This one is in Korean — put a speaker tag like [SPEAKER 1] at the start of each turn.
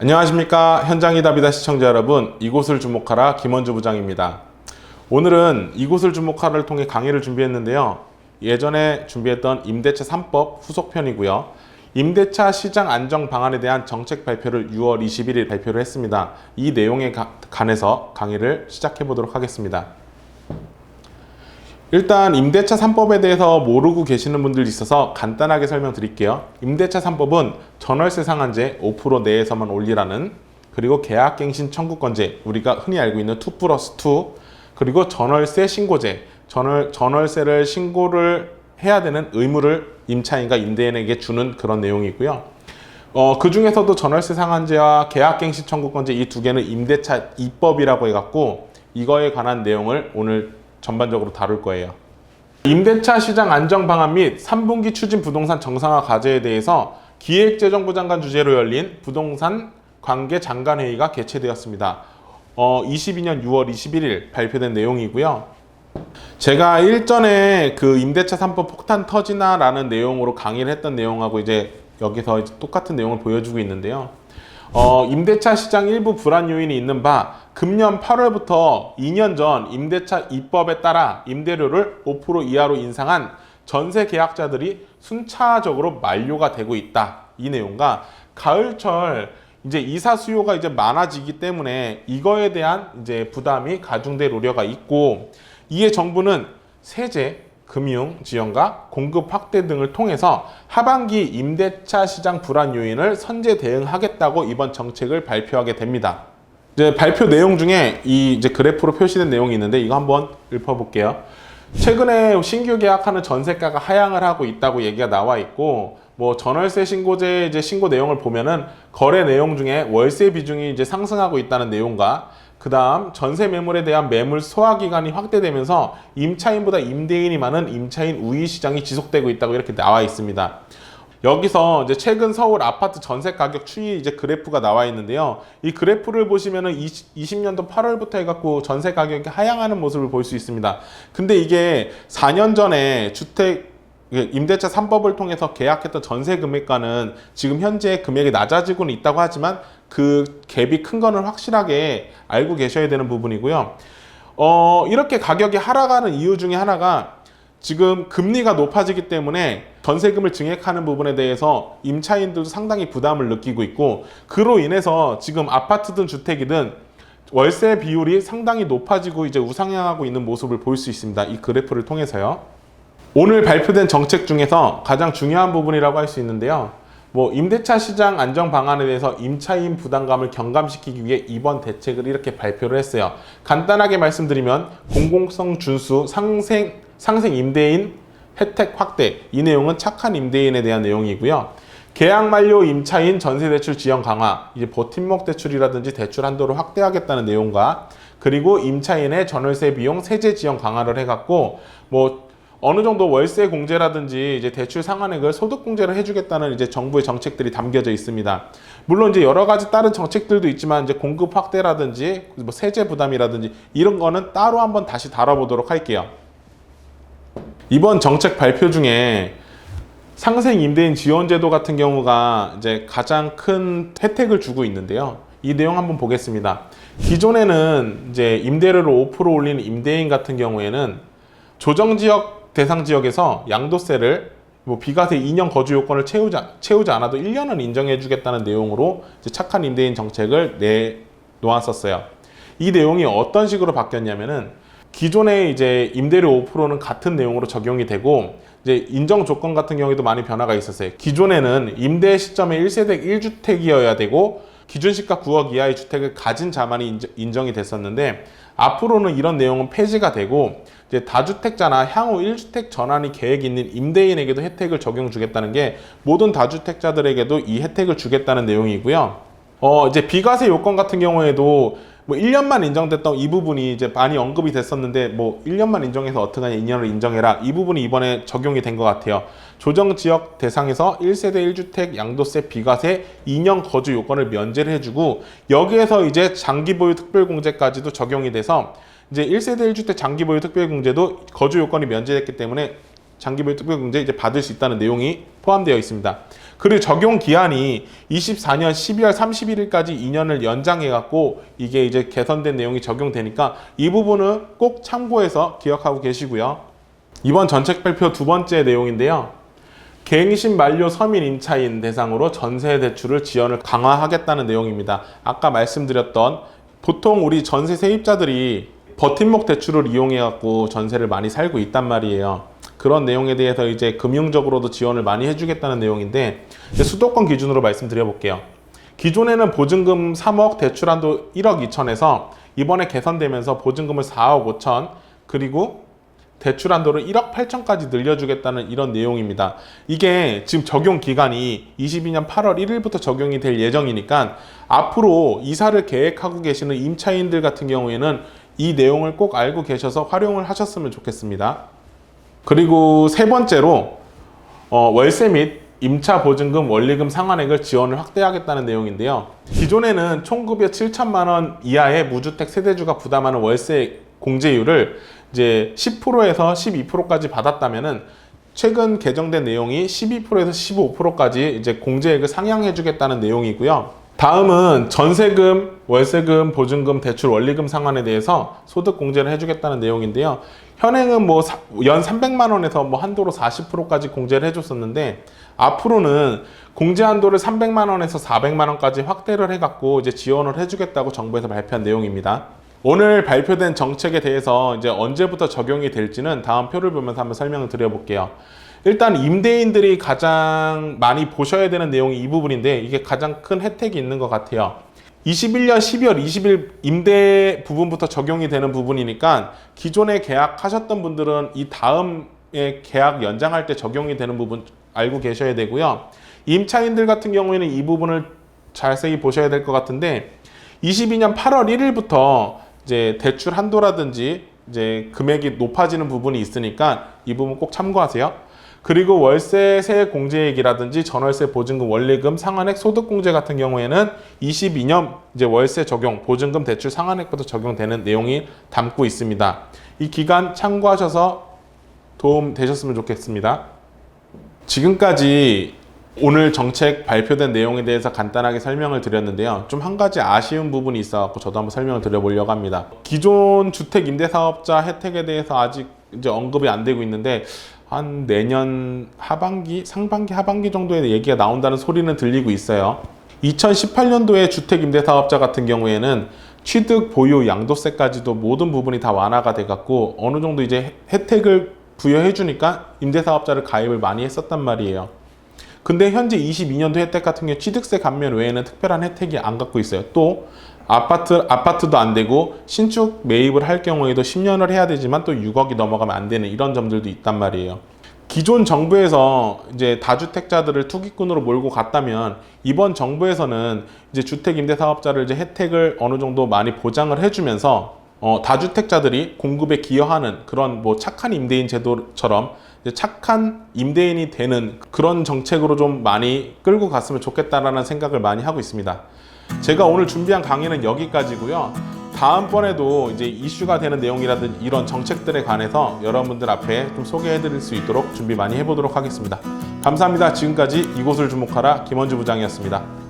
[SPEAKER 1] 안녕하십니까. 현장이 답이다 시청자 여러분, 이곳을 주목하라 김원주 부장입니다. 오늘은 이곳을 주목하라를 통해 강의를 준비했는데요. 예전에 준비했던 임대차 3법 후속편이고요. 임대차 시장 안정 방안에 대한 정책 발표를 6월 21일 발표를 했습니다. 이 내용에 관해서 강의를 시작해 보도록 하겠습니다. 일단 임대차 3법에 대해서 모르고 계시는 분들이 있어서 간단하게 설명드릴게요. 임대차 3법은 전월세 상한제 5% 내에서만 올리라는, 그리고 계약갱신 청구권제, 우리가 흔히 알고 있는 2+2, 그리고 전월세 신고제, 전월세를 신고를 해야 되는 의무를 임차인과 임대인에게 주는 그런 내용이고요. 그 중에서도 전월세 상한제와 계약갱신 청구권제 이 두 개는 임대차 2법이라고 해갖고 이거에 관한 내용을 오늘 전반적으로 다룰 거예요. 임대차 시장 안정 방안 및 3분기 추진 부동산 정상화 과제에 대해서 기획재정부 장관 주재로 열린 부동산 관계 장관회의가 개최되었습니다. 22년 6월 21일 발표된 내용이고요. 제가 일전에 그 임대차 3법 폭탄 터지나 라는 내용으로 강의를 했던 내용하고 이제 여기서 똑같은 내용을 보여주고 있는데요. 임대차 시장 일부 불안 요인이 있는 바 금년 8월부터 2년 전 임대차 2법에 따라 임대료를 5% 이하로 인상한 전세 계약자들이 순차적으로 만료가 되고 있다. 이 내용과 가을철 이제 이사 수요가 이제 많아지기 때문에 이거에 대한 이제 부담이 가중될 우려가 있고, 이에 정부는 세제, 금융 지원과 공급 확대 등을 통해서 하반기 임대차 시장 불안 요인을 선제 대응하겠다고 이번 정책을 발표하게 됩니다. 이제 발표 내용 중에 이제 그래프로 표시된 내용이 있는데 이거 한번 읊어볼게요. 최근에 신규 계약하는 전세가가 하향을 하고 있다고 얘기가 나와 있고, 뭐 전월세 신고제 이제 신고 내용을 보면은 거래 내용 중에 월세 비중이 이제 상승하고 있다는 내용과, 그 다음 전세 매물에 대한 매물 소화 기간이 확대되면서 임차인보다 임대인이 많은 임차인 우위 시장이 지속되고 있다고 이렇게 나와 있습니다. 여기서 이제 최근 서울 아파트 전세 가격 추이 이제 그래프가 나와 있는데요. 이 그래프를 보시면은 20년도 8월부터 해갖고 전세 가격이 하향하는 모습을 볼 수 있습니다. 근데 이게 4년 전에 임대차 3법을 통해서 계약했던 전세 금액과는 지금 현재 금액이 낮아지고는 있다고 하지만 그 갭이 큰 거는 확실하게 알고 계셔야 되는 부분이고요. 이렇게 가격이 하락하는 이유 중에 하나가 지금 금리가 높아지기 때문에 전세금을 증액하는 부분에 대해서 임차인들도 상당히 부담을 느끼고 있고, 그로 인해서 지금 아파트든 주택이든 월세 비율이 상당히 높아지고 이제 우상향하고 있는 모습을 볼 수 있습니다. 이 그래프를 통해서요. 오늘 발표된 정책 중에서 가장 중요한 부분이라고 할 수 있는데요. 임대차 시장 안정 방안에 대해서 임차인 부담감을 경감시키기 위해 이번 대책을 이렇게 발표를 했어요. 간단하게 말씀드리면 공공성 준수, 상생 임대인 혜택 확대, 이 내용은 착한 임대인에 대한 내용이고요. 계약 만료 임차인 전세대출 지원 강화, 이제 버팀목 대출이라든지 대출 한도를 확대하겠다는 내용과, 그리고 임차인의 전월세 비용 세제 지원 강화를 해갖고 어느 정도 월세 공제라든지 이제 대출 상환액을 소득 공제를 해주겠다는 이제 정부의 정책들이 담겨져 있습니다. 물론 이제 여러 가지 다른 정책들도 있지만 이제 공급 확대라든지 세제 부담이라든지 이런 거는 따로 한번 다시 다뤄보도록 할게요. 이번 정책 발표 중에 상생 임대인 지원 제도 같은 경우가 이제 가장 큰 혜택을 주고 있는데요. 이 내용 한번 보겠습니다. 기존에는 이제 임대료를 5% 올리는 임대인 같은 경우에는 조정지역 대상 지역에서 양도세를 비과세 2년 거주 요건을 채우지 않아도 1년은 인정해 주겠다는 내용으로 이제 착한 임대인 정책을 내놓았었어요. 이 내용이 어떤 식으로 바뀌었냐면은 기존에 이제 임대료 5%는 같은 내용으로 적용이 되고, 이제 인정 조건 같은 경우에도 많이 변화가 있었어요. 기존에는 임대 시점에 1세대 1주택이어야 되고 기준 시가 9억 이하의 주택을 가진 자만이 인정이 됐었는데, 앞으로는 이런 내용은 폐지가 되고 이제 다주택자나 향후 1주택 전환이 계획이 있는 임대인에게도 혜택을 적용 주겠다는 게 모든 다주택자들에게도 이 혜택을 주겠다는 내용이고요. 이제 비과세 요건 같은 경우에도 1년만 인정됐던 이 부분이 이제 많이 언급이 됐었는데 1년만 인정해서 어떡하냐 2년을 인정해라, 이 부분이 이번에 적용이 된 것 같아요. 조정지역 대상에서 1세대 1주택 양도세 비과세 2년 거주 요건을 면제를 해주고, 여기에서 이제 장기보유 특별공제까지도 적용이 돼서 이제 1세대 1주택 장기보유 특별공제도 거주 요건이 면제됐기 때문에 장기보유 특별공제 이제 받을 수 있다는 내용이 포함되어 있습니다. 그리고 적용 기한이 24년 12월 31일까지 2년을 연장해갖고 이게 이제 개선된 내용이 적용되니까 이 부분은 꼭 참고해서 기억하고 계시고요. 이번 정책 발표 두 번째 내용인데요. 갱신 만료 서민 임차인 대상으로 전세 대출을 지원을 강화하겠다는 내용입니다. 아까 말씀드렸던 보통 우리 전세 세입자들이 버팀목 대출을 이용해갖고 전세를 많이 살고 있단 말이에요. 그런 내용에 대해서 이제 금융적으로도 지원을 많이 해주겠다는 내용인데 수도권 기준으로 말씀드려 볼게요. 기존에는 보증금 3억, 대출한도 1억 2천에서 이번에 개선되면서 보증금을 4억 5천 그리고 대출한도를 1억 8천까지 늘려주겠다는 이런 내용입니다. 이게 지금 적용 기간이 22년 8월 1일부터 적용이 될 예정이니까 앞으로 이사를 계획하고 계시는 임차인들 같은 경우에는 이 내용을 꼭 알고 계셔서 활용을 하셨으면 좋겠습니다. 그리고 세 번째로 월세 및 임차 보증금 원리금 상환액을 지원을 확대하겠다는 내용인데요. 기존에는 총급여 7천만 원 이하의 무주택 세대주가 부담하는 월세 공제율을 이제 10%에서 12%까지 받았다면은 최근 개정된 내용이 12%에서 15%까지 이제 공제액을 상향해 주겠다는 내용이고요. 다음은 전세금, 월세금, 보증금, 대출 원리금 상환에 대해서 소득 공제를 해주겠다는 내용인데요. 현행은 뭐 연 300만 원에서 뭐 한도로 40%까지 공제를 해줬었는데 앞으로는 공제 한도를 300만 원에서 400만 원까지 확대를 해갖고 이제 지원을 해주겠다고 정부에서 발표한 내용입니다. 오늘 발표된 정책에 대해서 이제 언제부터 적용이 될지는 다음 표를 보면서 한번 설명을 드려볼게요. 일단 임대인들이 가장 많이 보셔야 되는 내용이 이 부분인데 이게 가장 큰 혜택이 있는 것 같아요. 21년 12월 20일 임대 부분부터 적용이 되는 부분이니까 기존에 계약하셨던 분들은 이 다음에 계약 연장할 때 적용이 되는 부분 알고 계셔야 되고요. 임차인들 같은 경우에는 이 부분을 자세히 보셔야 될 것 같은데 22년 8월 1일부터 이제 대출 한도라든지 이제 금액이 높아지는 부분이 있으니까 이 부분 꼭 참고하세요. 그리고 월세세 공제액이라든지 전월세 보증금 원리금 상환액 소득공제 같은 경우에는 22년 이제 월세 적용 보증금 대출 상환액부터 적용되는 내용이 담고 있습니다. 이 기간 참고하셔서 도움 되셨으면 좋겠습니다. 지금까지 오늘 정책 발표된 내용에 대해서 간단하게 설명을 드렸는데요. 좀 한 가지 아쉬운 부분이 있어서 저도 한번 설명을 드려보려고 합니다. 기존 주택 임대사업자 혜택에 대해서 아직 이제 언급이 안 되고 있는데 한 내년 하반기, 상반기, 하반기 정도에 얘기가 나온다는 소리는 들리고 있어요. 2018년도에 주택 임대사업자 같은 경우에는 취득, 보유, 양도세까지도 모든 부분이 다 완화가 돼갖고 어느 정도 이제 혜택을 부여해 주니까 임대사업자를 가입을 많이 했었단 말이에요. 근데 현재 22년도 혜택 같은 경우 취득세 감면 외에는 특별한 혜택이 안 갖고 있어요. 또 아파트도 안 되고 신축 매입을 할 경우에도 10년을 해야 되지만 또 6억이 넘어가면 안 되는 이런 점들도 있단 말이에요. 기존 정부에서 이제 다주택자들을 투기꾼으로 몰고 갔다면 이번 정부에서는 이제 주택 임대 사업자를 이제 혜택을 어느 정도 많이 보장을 해주면서 다주택자들이 공급에 기여하는 그런 뭐 착한 임대인 제도처럼 이제 착한 임대인이 되는 그런 정책으로 좀 많이 끌고 갔으면 좋겠다라는 생각을 많이 하고 있습니다. 제가 오늘 준비한 강의는 여기까지고요. 다음번에도 이제 이슈가 되는 내용이라든지 이런 정책들에 관해서 여러분들 앞에 좀 소개해 드릴 수 있도록 준비 많이 해보도록 하겠습니다. 감사합니다. 지금까지 이곳을 주목하라 김원주 부장이었습니다.